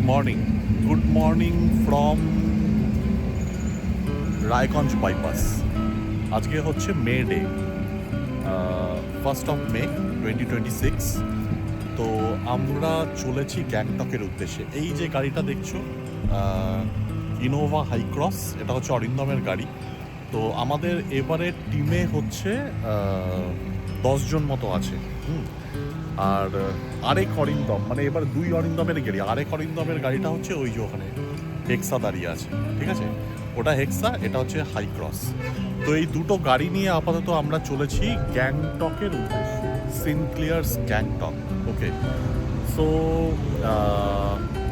Good morning from Raiganj bypass. আজকে হচ্ছে May Day, 1st May 2026। তো আমরা চলেছি গ্যাংটকের উদ্দেশ্যে। এই যে গাড়িটা দেখছো, ইনোভা হাইক্রস, এটা হচ্ছে অরিন্দমের গাড়ি। তো আমাদের এবারে টিমে হচ্ছে 10 জন মতো আছে। আর আরেক অরিন্দম, মানে এবার 2 অরিন্দমের গাড়ি, আরেক অরিন্দমের গাড়িটা হচ্ছে ওই যে ওখানে হেক্সা দাঁড়িয়ে আছে, ঠিক আছে? ওটা হেক্সা, এটা হচ্ছে হাইক্রস। তো এই দুটো গাড়ি নিয়ে আপাতত আমরা চলেছি গ্যাংটকের উদ্দেশ্যে, সিনক্লিয়ার্স গ্যাংটক। ওকে, সো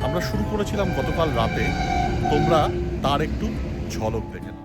আমরা শুরু করেছিলাম গতকাল রাতে, তোমরা তার একটু ঝলক দেখে নাও।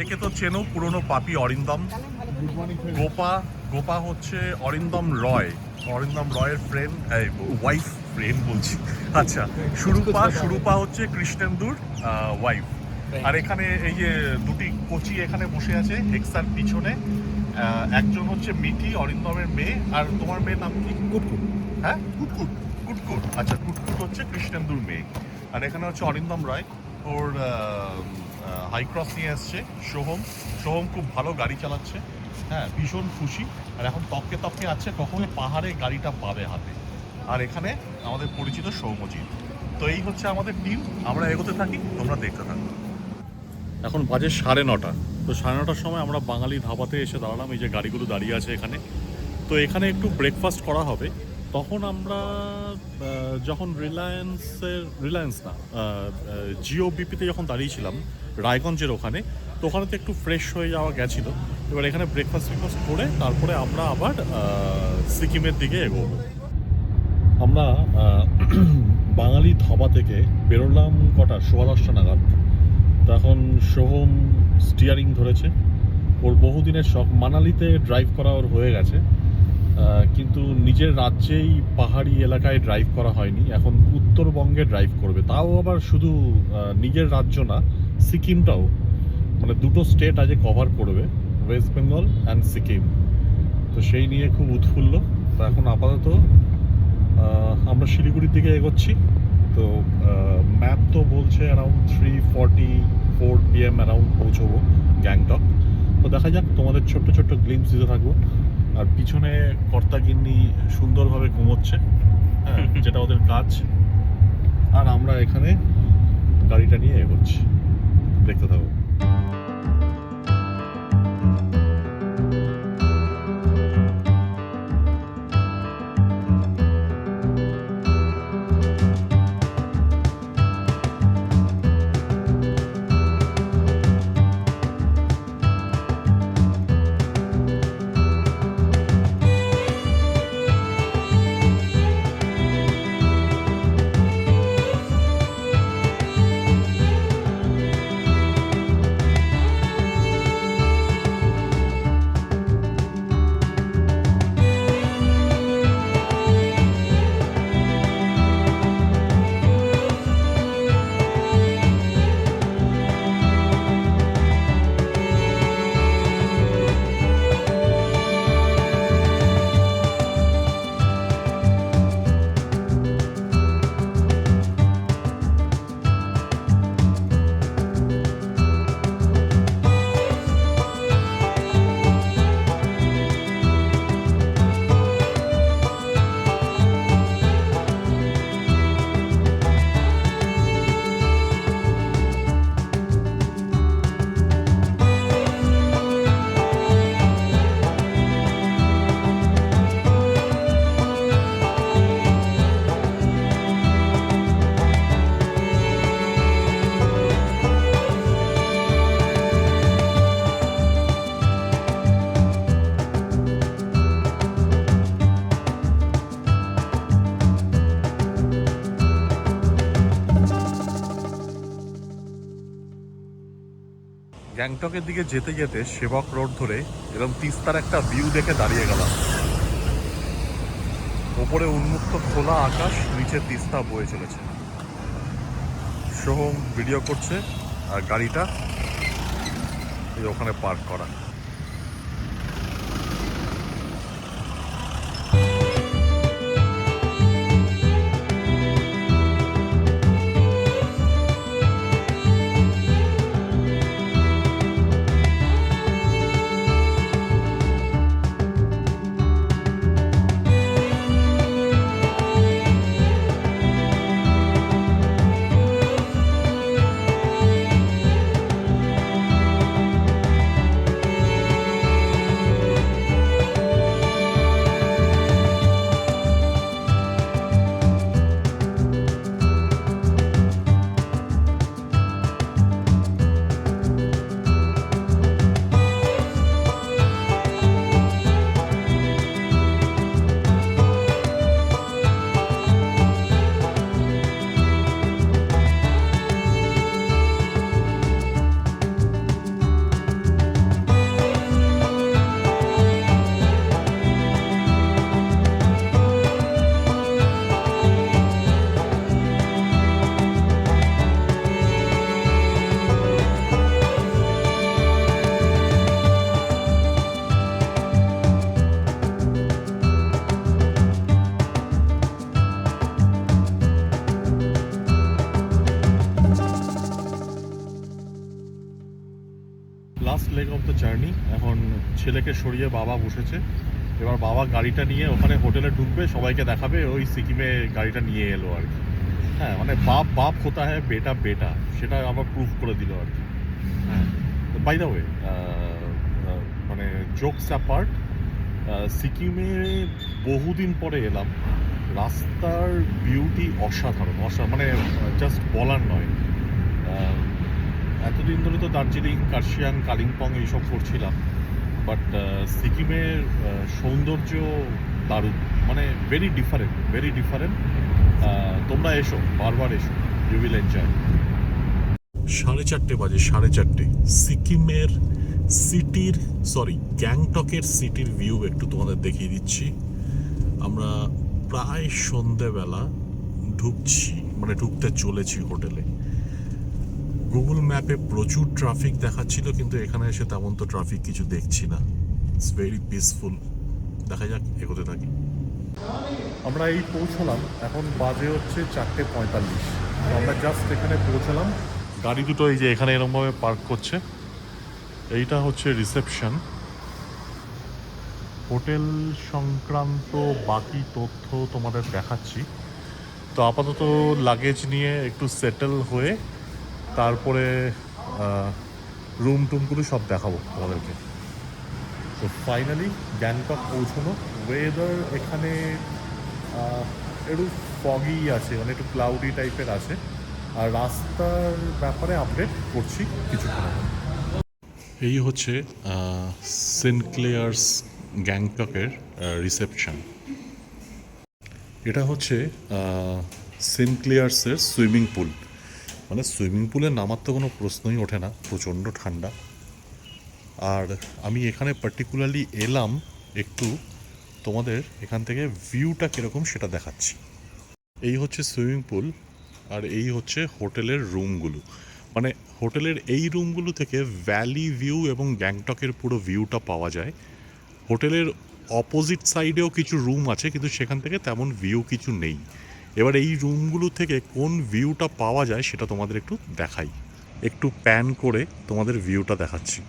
একে তো চেনো, পুরনো পাপি অরিন্দম। গোপা হচ্ছে অরিন্দম রয়ের ফ্রেন্ড, ওয়াইফ বলছি। আচ্ছা, সুরূপা হচ্ছে কৃষ্ণেন্দুর ওয়াইফ। আর এখানে এই যে দুটি কোচি এখানে বসে আছে হেক্সার পিছনে, একজন হচ্ছে মিঠি, অরিন্দমের মেয়ে। আর তোমার মেয়ের নাম কি? কুটকুট। হ্যাঁ, কুটকুট। আচ্ছা, কুটকুট হচ্ছে কৃষ্ণেন্দুর মেয়ে। আর এখানে হচ্ছে অরিন্দম রয়, ওর হাইক্রস নিয়ে এসছে। সোহম খুব ভালো গাড়ি চালাচ্ছে, হ্যাঁ, ভীষণ খুশি। আর এখন তককে আছে কখনো পাহাড়ে গাড়িটা পাবে হাতে। আর এখানে আমাদের পরিচিত সৌম্যজিৎ। তো এই হচ্ছে আমাদের টিম, আমরা এগোতে থাকি, তোমরা দেখতে থাকো। এখন বাজে 9:30। তো 9:30 সময় আমরা বাঙালি ধাবাতে এসে দাঁড়ালাম। এই যে গাড়িগুলো দাঁড়িয়ে আছে এখানে। তো এখানে একটু ব্রেকফাস্ট করা হবে। তখন আমরা যখন জিও বিপিতে যখন দাঁড়িয়েছিলাম রায়গঞ্জের ওখানে, তো ওখানে তো একটু ফ্রেশ হয়ে যাওয়া গেছিলো। এবার এখানে ব্রেকফাস্ট করে তারপরে আমরা আবার সিকিমের দিকে এগোবো। আমরা বাঙালি ধাবা থেকে বেরোলাম কটা, 10:15 নাগাদ। তখন সোহম স্টিয়ারিং ধরেছে। ওর বহুদিনের শখ, মানালিতে ড্রাইভ করা ওর হয়ে গেছে, কিন্তু নিজের রাজ্যেই পাহাড়ি এলাকায় ড্রাইভ করা হয়নি। এখন উত্তরবঙ্গে ড্রাইভ করবে, তাও আবার শুধু নিজের রাজ্য না, সিকিমটাও, মানে দুটো স্টেট আজ কভার করবে, ওয়েস্ট বেঙ্গল অ্যান্ড সিকিম। তো সেই নিয়ে খুব উৎফুল্ল। তো এখন আপাতত আমরা শিলিগুড়ির দিকে এগোচ্ছি। তো ম্যাপ তো বলছে অ্যারাউন্ড 3:44 PM অ্যারাউন্ড পৌঁছবো গ্যাংটক। তো দেখা যাক, তোমাদের ছোট্ট গ্লিম্পস দিতে থাকবো। আর পিছনে কর্তাগিন্নি সুন্দরভাবে ঘুমোচ্ছে, হ্যাঁ, যেটা ওদের কাজ। আর আমরা এখানে গাড়িটা নিয়ে এগোচ্ছি, দেখতে থাকো। গ্যাংটকের দিকে যেতে যেতে সেবক রোড ধরে এরকম তিস্তার একটা ভিউ দেখে দাঁড়িয়ে গেলাম। ওপরে উন্মুক্ত খোলা আকাশ, নিচে তিস্তা বয়ে চলেছে। সোহম ভিডিও করছে আর গাড়িটা এই ওখানে পার্ক করা। Last leg of the journey. এখন ছেলেকে সরিয়ে বাবা বসেছে। এবার বাবা গাড়িটা নিয়ে ওখানে হোটেলে ঢুকবে, সবাইকে দেখাবে ওই সিকিমে গাড়িটা নিয়ে এলো আর কি। হ্যাঁ, মানে বাপ বাপ হতা হ্যাঁ বেটা বেটা, সেটা আবার প্রুভ করে দিল আর কি। হ্যাঁ, বাই দ্য ওয়ে, মানে জোকস অ্যাপার্ট, সিকিমে বহুদিন পরে এলাম। রাস্তার বিউটি অসাধারণ, মানে জাস্ট বলার নয়। এতদিন ধরে তো দার্জিলিং, কার্শিয়াং, কালিম্পং এইসব করছিলাম, বাট সিকিমের সৌন্দর্য দারুণ, মানে ভেরি ডিফারেন্ট। তোমরা এসো, বারবার এসো, ইউ উইল এনজয়। 4:30 বাজে, 4:30। সিকিমের গ্যাংটকের সিটির ভিউ একটু তোমাদের দেখিয়ে দিচ্ছি। আমরা প্রায় সন্ধেবেলা ঢুকতে চলেছি হোটেলে। গুগল ম্যাপে প্রচুর ট্রাফিক দেখাচ্ছিল, কিন্তু এখানে এসে তেমন তো ট্রাফিক কিছু দেখছি না। It's very peaceful. দেখা যাক, এগোতে থাকি। আমরা এই পৌঁছলাম, এখন বাজে হচ্ছে 4:45। আমরা জাস্ট এখানে পৌঁছলাম। গাড়ি দুটো এই যে এখানে এরকমভাবে পার্ক করছে। এইটা হচ্ছে রিসেপশন। হোটেল সংক্রান্ত বাকি তথ্য তোমাদের দেখাচ্ছি। তো আপাতত লাগেজ নিয়ে একটু সেটেল হয়ে তারপরে রুম টুমগুলো সব দেখাবো তোমাদেরকে। তো ফাইনালি গ্যাংটক পৌঁছানো। ওয়েদার এখানে একটু ফগি আছে, মানে একটু ক্লাউডি টাইপের আছে। আর রাস্তার ব্যাপারে আপডেট করছি কিছুক্ষণ। এই হচ্ছে সিনক্লেয়ার্স গ্যাংটকের রিসেপশন। এটা হচ্ছে সিনক্লেয়ার্সের সুইমিং পুল। মানে সুইমিং পুলে নামার তো কোনো প্রশ্নই ওঠে না, প্রচণ্ড ঠান্ডা। আর আমি এখানে পার্টিকুলারলি এলাম একটু তোমাদের এখান থেকে ভিউটা কীরকম সেটা দেখাচ্ছি। এই হচ্ছে সুইমিং পুল, আর এই হচ্ছে হোটেলের রুমগুলো। মানে হোটেলের এই রুমগুলো থেকে ভ্যালি ভিউ এবং গ্যাংটকের পুরো ভিউটা পাওয়া যায়। হোটেলের অপোজিট সাইডেও কিছু রুম আছে, কিন্তু সেখান থেকে তেমন ভিউ কিছু নেই। এবার এই রুমগুলো থেকে কোন ভিউটা পাওয়া যায় সেটা তোমাদের একটু দেখাই। একটু প্যান করে তোমাদের ভিউটা দেখাচ্ছি।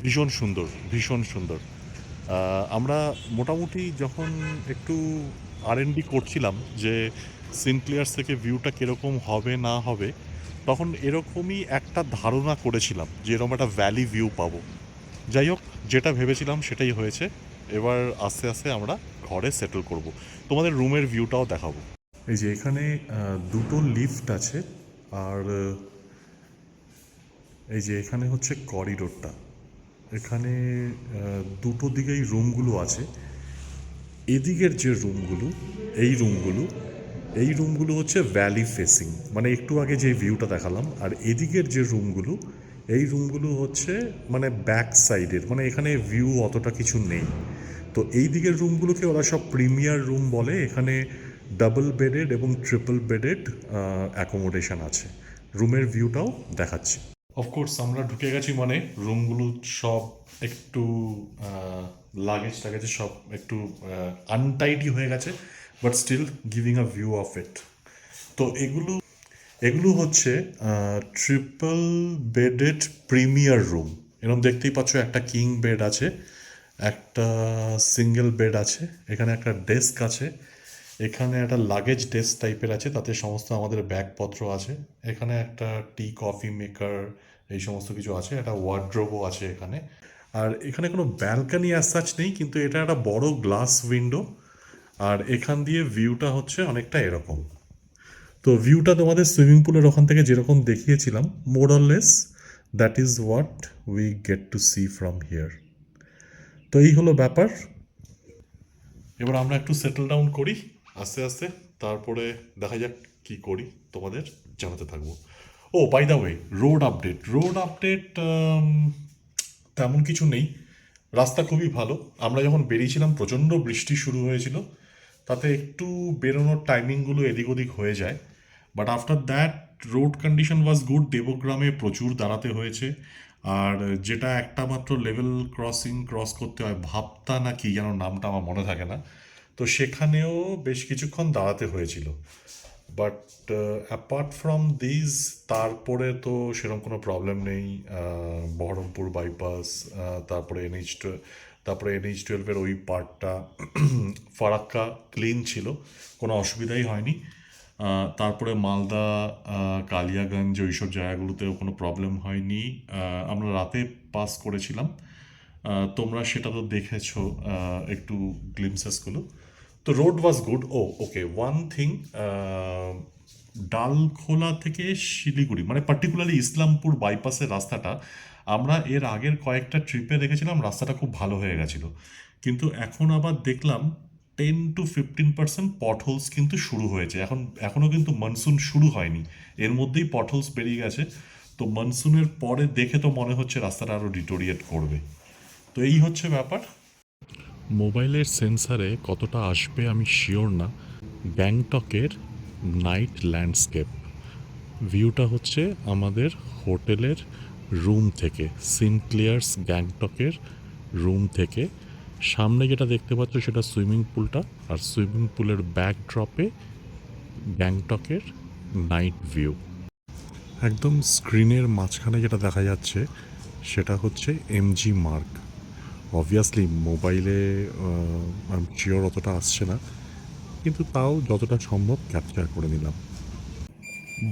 ভীষণ সুন্দর, ভীষণ সুন্দর। আমরা মোটামুটি যখন একটু R&D করছিলাম যে সিনক্লিয়ার্স থেকে ভিউটা কীরকম হবে না হবে, তখন এরকমই একটা ধারণা করেছিলাম যে এরকম একটা ভ্যালি ভিউ পাবো। যাই হোক, যেটা ভেবেছিলাম সেটাই হয়েছে। এবার আস্তে আস্তে আমরা ঘরে সেটেল করব। তোমাদের রুমের ভিউটাও দেখাবো। এই যে এখানে দুটো লিফট আছে, আর এই যে এখানে হচ্ছে করিডোরটা। এখানে দুটো দিকেই রুমগুলো আছে। এদিকের যে রুমগুলো, এই রুমগুলো এই রুমগুলো হচ্ছে ভ্যালি ফেসিং, মানে একটু আগে যে ভিউটা দেখালাম। আর এদিকের যে রুমগুলো, এই রুমগুলো হচ্ছে মানে ব্যাক সাইডের, মানে এখানে ভিউ অতটা কিছু নেই। তো এই দিকের রুমগুলোকে ওরা সব প্রিমিয়ার রুম বলে। এখানে ডাবল বেডেড এবং ট্রিপল বেডেড অ্যাকোমোডেশন আছে। রুমের ভিউটাও দেখাচ্ছি। অফকোর্স আমরা ঢুকে গেছি, মানে রুমগুলো সব একটু লাগেজ টাগেজ সব একটু আনটাইডি হয়ে গেছে, but still giving a view of it. তো এগুলো এগুলো হচ্ছে ট্রিপল বেডেড প্রিমিয়ার রুম। এরকম দেখতেই পাচ্ছ, একটা কিং বেড আছে, একটা সিঙ্গেল বেড আছে, এখানে একটা ডেস্ক আছে, এখানে একটা লাগেজ ডেস্ক টাইপের আছে, তাতে সমস্ত আমাদের ব্যাগপত্র আছে। এখানে একটা টি কফি মেকার, এই সমস্ত কিছু আছে, একটা ওয়ার্ড্রোবও আছে এখানে। আর এখানে কোনো ব্যালকানি অ্যাজ সাচ নেই, কিন্তু এটা একটা বড় গ্লাস উইন্ডো। আর এখান দিয়ে ভিউটা হচ্ছে অনেকটা এরকম। তো ভিউটা তোমাদের সুইমিং পুলের ওখান থেকে যেরকম দেখিয়েছিলাম, more or less that is what we get to see from here. তো এই হলো ব্যাপার। এবার আমরা একটু সেটেল ডাউন করি আস্তে আস্তে, তারপরে দেখা যাক কি করি, তোমাদের জানাতে থাকবো। Oh by the way, road update তেমন কিছু নেই। রাস্তা খুবই ভালো। আমরা যখন বেরিয়েছিলাম প্রচণ্ড বৃষ্টি শুরু হয়েছিল, তাতে একটু বেরোনোর টাইমিংগুলো এদিক ওদিক হয়ে যায়। But after that road condition was good. দেবগ্রামে প্রচুর দাঁড়াতে হয়েছে। আর যেটা একটা মাত্র লেভেল ক্রস করতে হয়, ভাবতা না কি যেন নামটা আমার মনে থাকে না, তো সেখানেও বেশ কিছুক্ষণ দাঁড়াতে হয়েছিল। বাট অ্যাপার্ট ফ্রম দিস, তারপরে তো সেরকম কোনো প্রবলেম নেই। বহরমপুর বাইপাস, তারপরে NH-12 ওই পার্টটা ফারাক্কা ক্লিন ছিল, কোনো অসুবিধাই হয়নি। তারপরে মালদা, কালিয়াগঞ্জ, ওইসব জায়গাগুলোতেও কোনো প্রবলেম হয়নি। আমরা রাতে পাস করেছিলাম, তোমরা সেটা তো দেখেছো একটু গ্লিমসেসগুলো। তো road was good. Oh okay, one thing, Dalkhola থেকে শিলিগুড়ি, মানে পার্টিকুলারলি ইসলামপুর বাইপাসের রাস্তাটা, আমরা এর আগের কয়েকটা ট্রিপে দেখেছিলাম রাস্তাটা খুব ভালো হয়ে গেছিলো, কিন্তু এখন আবার দেখলাম 10 to 15% পটহোলস কিন্তু শুরু হয়েছে। এখনও কিন্তু মনসুন শুরু হয়নি, এর মধ্যেই পটহোলস বেরিয়ে গেছে। তো মনসুনের পরে দেখে তো মনে হচ্ছে রাস্তাটা আরও ডিটোরিয়েট করবে। তো এই হচ্ছে ব্যাপার। মোবাইলের সেন্সারে কতটা আসবে আমি শিওর না। গ্যাংটকের নাইট ল্যান্ডস্কেপ ভিউটা হচ্ছে আমাদের হোটেলের রুম থেকে, সিনক্লিয়ার্স গ্যাংটকের রুম থেকে। সামনে যেটা দেখতে পাচ্ছ সেটা সুইমিং পুলটা, আর সুইমিং পুলের ব্যাকড্রপে গ্যাংটকের নাইট ভিউ। একদম স্ক্রিনের মাঝখানে যেটা দেখা যাচ্ছে সেটা হচ্ছে MG মার্গ। অবভিয়াসলি মোবাইলে আমি শিওর অতটা আসছে না, কিন্তু তাও যতটা সম্ভব ক্যাপচার করে নিলাম।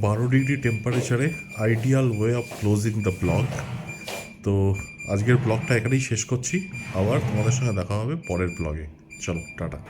12 ডিগ্রি টেম্পারেচারে ideal way of closing the blog. তো আজকের ব্লগটা এখানেই শেষ করছি, আবার তোমাদের সঙ্গে দেখা হবে পরের ব্লগে। চলো, টাটা।